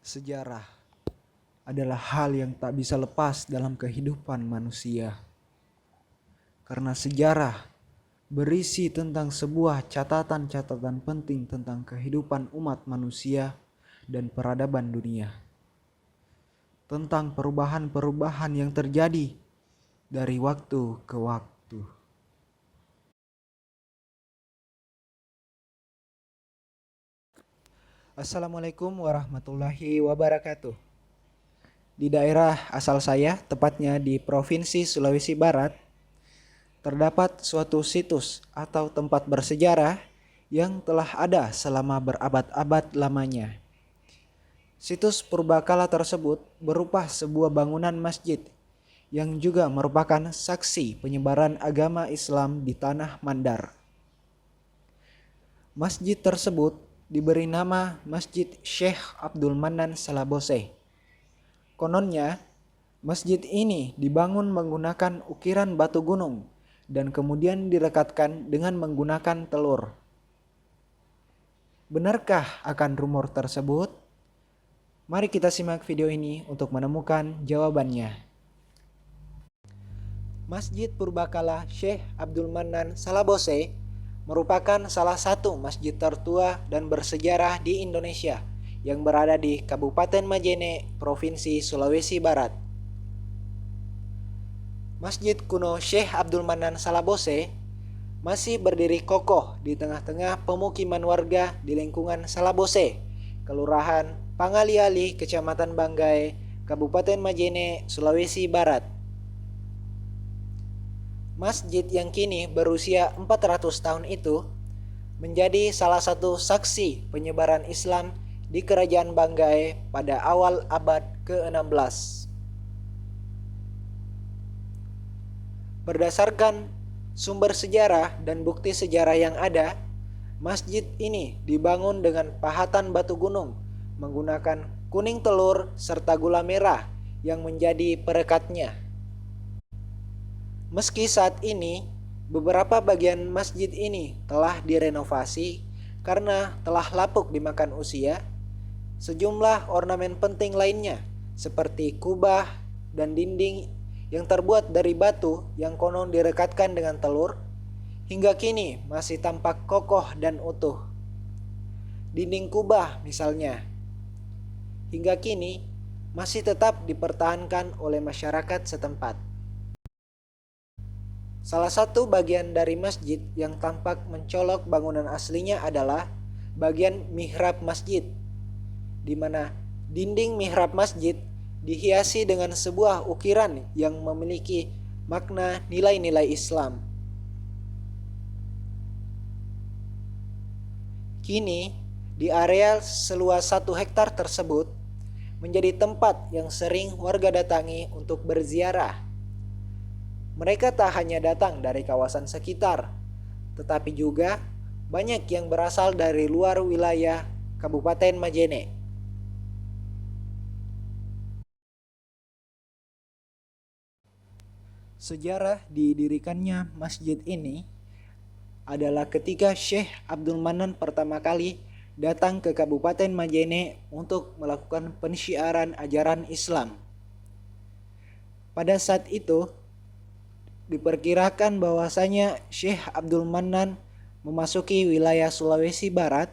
Sejarah adalah hal yang tak bisa lepas dalam kehidupan manusia. Karena sejarah berisi tentang sebuah catatan-catatan penting tentang kehidupan umat manusia dan peradaban dunia. Tentang perubahan-perubahan yang terjadi dari waktu ke waktu. Assalamualaikum warahmatullahi wabarakatuh. Di daerah asal saya, tepatnya di Provinsi Sulawesi Barat, terdapat suatu situs atau tempat bersejarah yang telah ada selama berabad-abad lamanya. Situs purbakala tersebut berupa sebuah bangunan masjid yang juga merupakan saksi penyebaran agama Islam di tanah Mandar. Masjid tersebut diberi nama Masjid Syekh Abdul Manan Salabose. Kononnya, masjid ini dibangun menggunakan ukiran batu gunung dan kemudian direkatkan dengan menggunakan telur. Benarkah akan rumor tersebut? Mari kita simak video ini untuk menemukan jawabannya. Masjid Purbakala Syekh Abdul Manan Salabose merupakan salah satu masjid tertua dan bersejarah di Indonesia yang berada di Kabupaten Majene, Provinsi Sulawesi Barat. Masjid kuno Syekh Abdul Manan Salabose masih berdiri kokoh di tengah-tengah pemukiman warga di lingkungan Salabose, Kelurahan Pangaliali, Kecamatan Banggai, Kabupaten Majene, Sulawesi Barat. Masjid yang kini berusia 400 tahun itu menjadi salah satu saksi penyebaran Islam di Kerajaan Banggai pada awal abad ke-16. Berdasarkan sumber sejarah dan bukti sejarah yang ada, masjid ini dibangun dengan pahatan batu gunung menggunakan kuning telur serta gula merah yang menjadi perekatnya. Meski saat ini beberapa bagian masjid ini telah direnovasi karena telah lapuk dimakan usia, sejumlah ornamen penting lainnya seperti kubah dan dinding yang terbuat dari batu yang konon direkatkan dengan telur hingga kini masih tampak kokoh dan utuh. Dinding kubah misalnya, hingga kini masih tetap dipertahankan oleh masyarakat setempat. Salah satu bagian dari masjid yang tampak mencolok bangunan aslinya adalah bagian mihrab masjid, di mana dinding mihrab masjid dihiasi dengan sebuah ukiran yang memiliki makna nilai-nilai Islam. Kini, di area seluas 1 hektar tersebut menjadi tempat yang sering warga datangi untuk berziarah. Mereka tak hanya datang dari kawasan sekitar, tetapi juga banyak yang berasal dari luar wilayah Kabupaten Majene. Sejarah didirikannya masjid ini adalah ketika Syekh Abdul Manan pertama kali datang ke Kabupaten Majene untuk melakukan pensyiaran ajaran Islam. Pada saat itu, diperkirakan bahwasanya Syekh Abdul Manan memasuki wilayah Sulawesi Barat,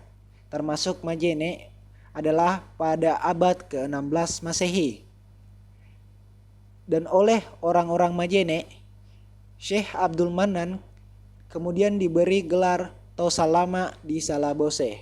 termasuk Majene, adalah pada abad ke-16 Masehi. Dan oleh orang-orang Majene, Syekh Abdul Manan kemudian diberi gelar Tosalama di Salabose.